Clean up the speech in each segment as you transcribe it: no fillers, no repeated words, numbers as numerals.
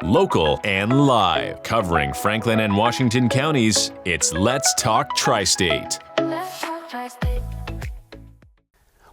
Local and live. Covering Franklin and Washington counties, it's Let's Talk TriState.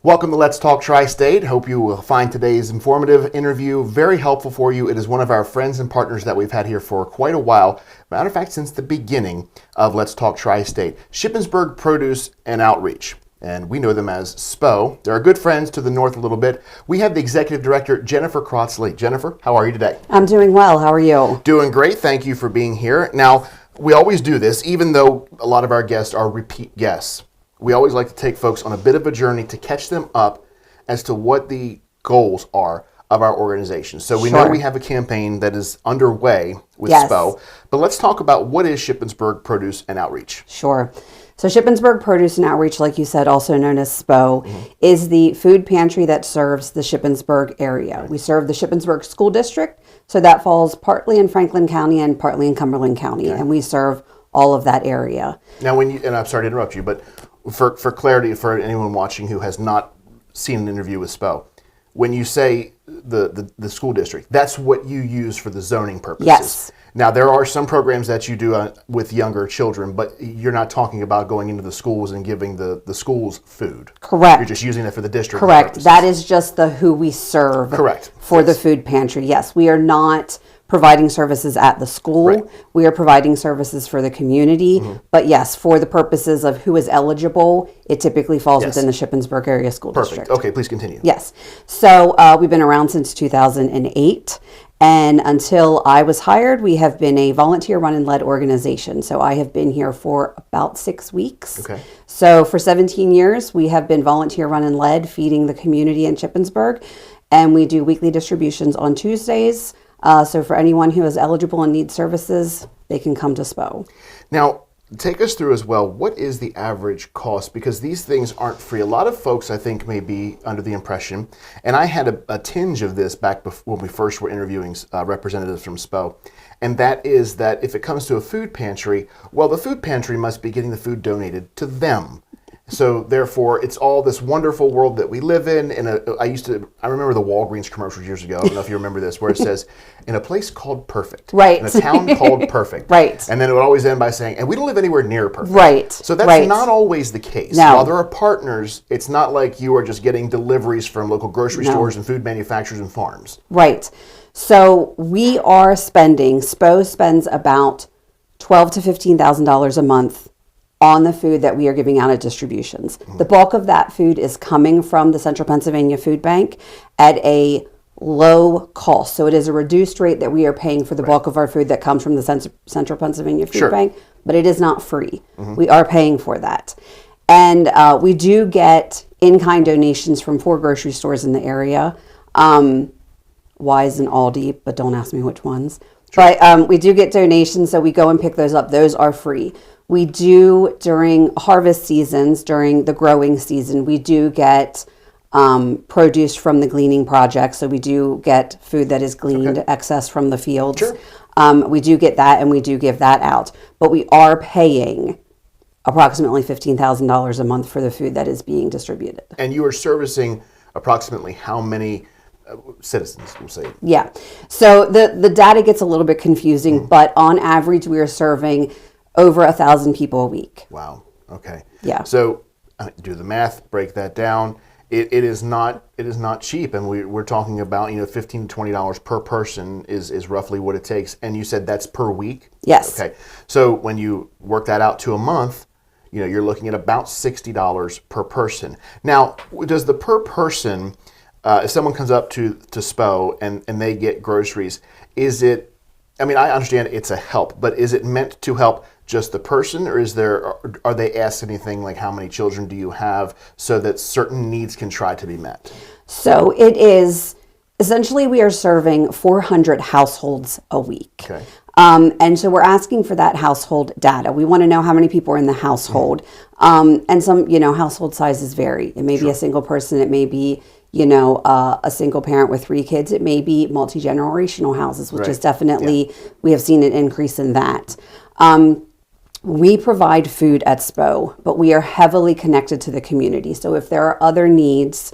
Welcome to Let's Talk TriState. Hope you will find today's informative interview very helpful for you. It is one of our friends and partners that we've had here for quite a while. Matter of fact, since the beginning of Let's Talk TriState. Shippensburg Produce and Outreach. And we know them as SPO. They're our good friends to the north a little bit. We have the Executive Director, Jennifer Crotsley. Jennifer, how are you today? I'm doing well. How are you? Doing great. Thank you for being here. Now, we always do this, even though a lot of our guests are repeat guests. We always like to take folks on a bit of a journey to catch them up as to what the goals are of our organization. So we know we have a campaign that is underway with SPO, but let's talk about what is Shippensburg Produce and Outreach. Sure. So Shippensburg Produce and Outreach, like you said, also known as SPO, is the food pantry that serves the Shippensburg area. Right. We serve the Shippensburg School District, so that falls partly in Franklin County and partly in Cumberland County, and we serve all of that area. Now, and I'm sorry to interrupt you, but for clarity, for anyone watching who has not seen an interview with SPO, when you say the school district, that's what you use for the zoning purposes. Yes. Now, there are some programs that you do with younger children, but you're not talking about going into the schools and giving the schools food. Correct. You're just using it for the district. Correct. Purposes. That is just who we serve. Correct. For the food pantry. Yes, we are not providing services at the school. Right. We are providing services for the community. But yes, for the purposes of who is eligible, it typically falls within the Shippensburg Area School District. Okay, please continue. Yes. So we've been around since 2008. And until I was hired, we have been a volunteer run and led organization. So I have been here for about 6 weeks. Okay. So for 17 years, we have been volunteer run and led, feeding the community in Shippensburg. And we do weekly distributions on Tuesdays. So for anyone who is eligible and needs services, they can come to SPO. Now, take us through as well, what is the average cost? Because these things aren't free. A lot of folks, I think, may be under the impression, and I had a tinge of this back when we first were interviewing representatives from SPO, and that is that if it comes to a food pantry, well, the food pantry must be getting the food donated to them. So therefore, it's all this wonderful world that we live in. I remember the Walgreens commercials years ago. I don't know if you remember this, where it says, "In a place called perfect." Right. In a town called perfect. Right. And then it would always end by saying, "And we don't live anywhere near perfect." Right. So that's not always the case. No. While there are partners, it's not like you are just getting deliveries from local grocery stores and food manufacturers and farms. Right. So we are SPO spends about $12,000 to $15,000 a month on the food that we are giving out at distributions. The bulk of that food is coming from the Central Pennsylvania Food Bank at a low cost. So it is a reduced rate that we are paying for the bulk of our food that comes from the Central Pennsylvania Food Bank, but it is not free. We are paying for that. And we do get in-kind donations from 4 grocery stores in the area, Wise and Aldi, but don't ask me which ones. But we do get donations, so we go and pick those up. Those are free. We do, during harvest seasons, during the growing season, we do get produce from the gleaning project. So we do get food that is gleaned, excess from the fields. Sure. We do get that, and we do give that out. But we are paying approximately $15,000 a month for the food that is being distributed. And you are servicing approximately how many citizens, we'll say? Yeah. So the data gets a little bit confusing, but on average, we are serving over 1,000 people a week. Wow. Okay. Yeah. So do the math, break that down. It is not cheap, and we're talking about $15 to $20 per person is roughly what it takes. And you said that's per week? Yes. Okay. So when you work that out to a month, you're looking at about $60 per person. Now, does the per person, if someone comes up to SPO and they get groceries, is it? I mean, I understand it's a help, but is it meant to help just the person, or are they asked anything like how many children do you have, so that certain needs can try to be met? So it is essentially, we are serving 400 households a week. Okay. And so we're asking for that household data. We want to know how many people are in the household. And some, household sizes vary. It may be a single person. It may be, a single parent with 3 kids. It may be multi-generational houses, which is definitely, we have seen an increase in that. We provide food at SPO, but we are heavily connected to the community. So if there are other needs,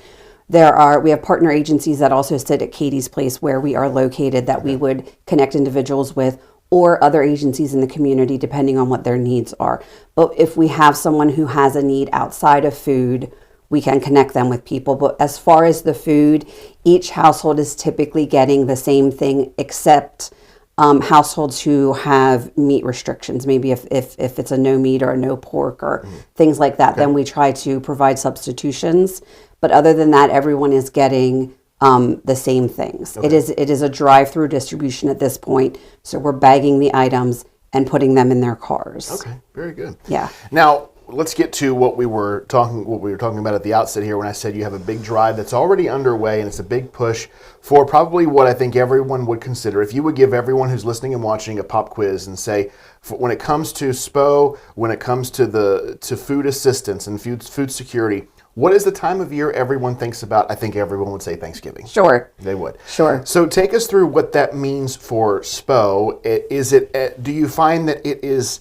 We have partner agencies that also sit at Katie's place where we are located that we would connect individuals with, or other agencies in the community depending on what their needs are. But if we have someone who has a need outside of food, we can connect them with people. But as far as the food, each household is typically getting the same thing, except households who have meat restrictions. Maybe if it's a no meat or a no pork or things like that, then we try to provide substitutions. But other than that, everyone is getting the same things. It is a drive-through distribution at this point. So we're bagging the items and putting them in their cars. Okay, very good. Yeah. Now, let's get to what we were talking about at the outset here when I said you have a big drive that's already underway, and it's a big push for probably what I think everyone would consider. If you would give everyone who's listening and watching a pop quiz and say, when it comes to SPO, when it comes to food assistance and food security, what is the time of year everyone thinks about? I think everyone would say Thanksgiving. Sure. They would. Sure. So take us through what that means for SPO. Do you find that it is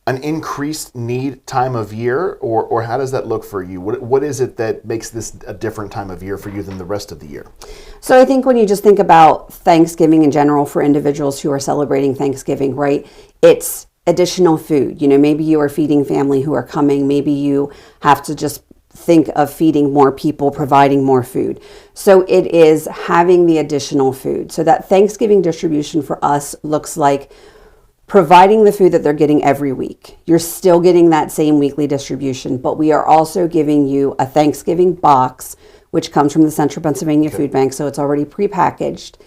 an increased need time of year, or how does that look for you? What is it that makes this a different time of year for you than the rest of the year? So I think when you just think about Thanksgiving in general for individuals who are celebrating Thanksgiving, right, it's additional food. Maybe you are feeding family who are coming. Maybe you have to just think of feeding more people, providing more food. So it is having the additional food. So that Thanksgiving distribution for us looks like providing the food that they're getting every week. You're still getting that same weekly distribution, but we are also giving you a Thanksgiving box, which comes from the Central Pennsylvania Food Bank, so it's already prepackaged.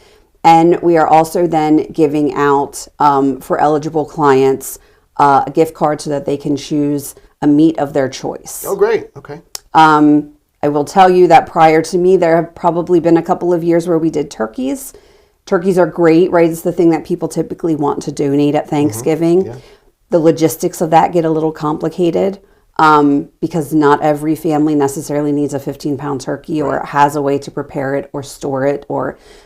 And we are also then giving out, for eligible clients, a gift card so that they can choose a meat of their choice. Oh, great. Okay. I will tell you that prior to me, there have probably been a couple of years where we did turkeys. Turkeys are great, right? It's the thing that people typically want to donate at Thanksgiving. Yeah. The logistics of that get a little complicated because not every family necessarily needs a 15-pound turkey or has a way to prepare it or store it.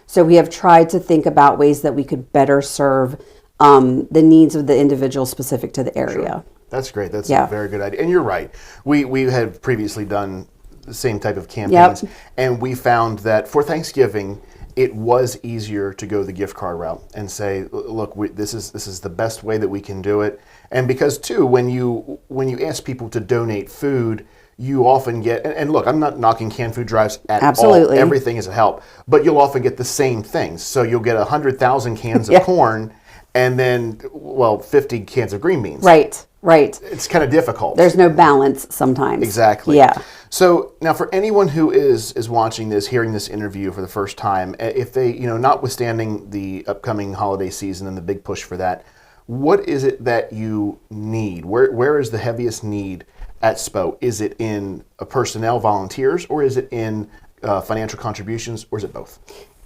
So we have tried to think about ways that we could better serve the needs of the individual specific to the area. Sure. That's great. That's a very good idea. And you're right. We had previously done the same type of campaigns, and we found that for Thanksgiving, it was easier to go the gift card route and say, look, this is the best way that we can do it. And because too, when you ask people to donate food, you often get, and look, I'm not knocking canned food drives at all. Everything is a help, but you'll often get the same things. So you'll get 100,000 cans of corn and then, 50 cans of green beans. Right. It's kind of difficult. There's no balance sometimes. Exactly. Yeah. So now for anyone who is watching this, hearing this interview for the first time, if they, notwithstanding the upcoming holiday season and the big push for that, what is it that you need? Where is the heaviest need at SPO? Is it in personnel, volunteers, or is it in financial contributions, or is it both?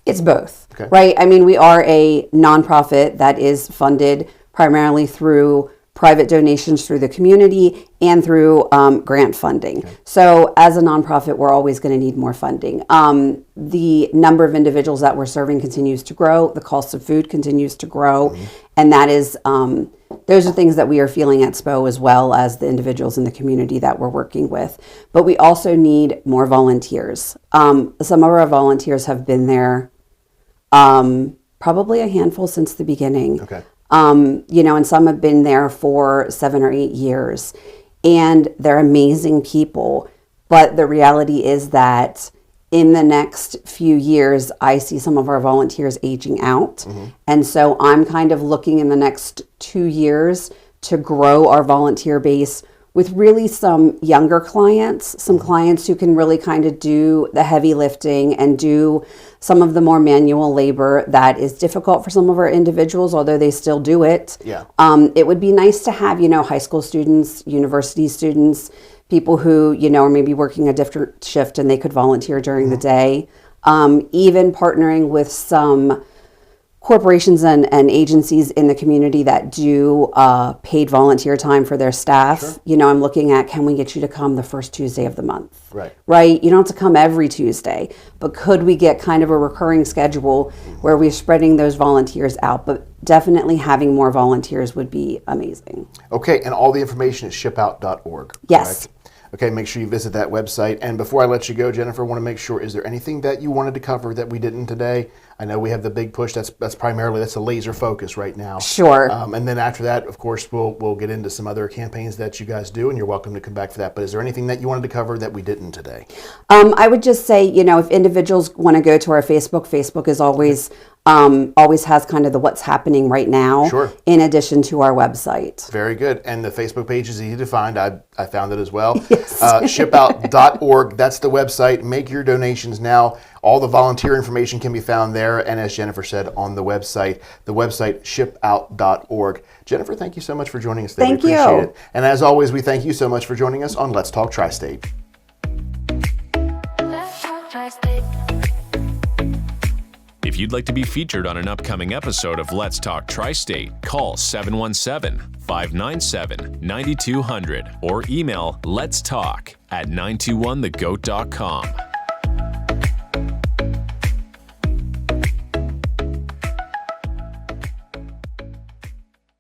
It's both, okay. Right? I mean, we are a nonprofit that is funded primarily through private donations through the community and through grant funding. Okay. So as a nonprofit, we're always going to need more funding. The number of individuals that we're serving continues to grow. The cost of food continues to grow. Mm-hmm. And that is, those are things that we are feeling at SPO as well as the individuals in the community that we're working with. But we also need more volunteers. Some of our volunteers have been there probably a handful since the beginning. Okay. And some have been there for 7 or 8 years, and they're amazing people. But the reality is that in the next few years, I see some of our volunteers aging out. Mm-hmm. And so I'm kind of looking in the next 2 years to grow our volunteer base with really some younger clients, some clients who can really kind of do the heavy lifting and do some of the more manual labor that is difficult for some of our individuals, although they still do it. Yeah. It would be nice to have, high school students, university students, people who, are maybe working a different shift and they could volunteer during the day. Even partnering with some corporations and agencies in the community that do paid volunteer time for their staff. Sure. I'm looking at, can we get you to come the first Tuesday of the month? Right? You don't have to come every Tuesday, but could we get kind of a recurring schedule where we're spreading those volunteers out? But definitely having more volunteers would be amazing. Okay, and all the information is shipout.org. Yes. Correct? Okay, make sure you visit that website. And before I let you go, Jennifer, I want to make sure, is there anything that you wanted to cover that we didn't today? I know we have the big push. That's a laser focus right now. Sure. And then after that, of course, we'll get into some other campaigns that you guys do, and you're welcome to come back for that. But is there anything that you wanted to cover that we didn't today? I would just say, if individuals want to go to our Facebook is always has kind of the what's happening right now. Sure. In addition to our website. Very good. And the Facebook page is easy to find. I found it as well. Yes. Shipout.org. That's the website. Make your donations now. All the volunteer information can be found there. And as Jennifer said, on the website shipout.org. Jennifer, thank you so much for joining us today. Thank we appreciate you. it. And as always, we thank you so much for joining us on Let's Talk TriState. Let's talk TriState. If you'd like to be featured on an upcoming episode of Let's Talk TriState, call 717-597-9200 or email letstalk@921thegoat.com.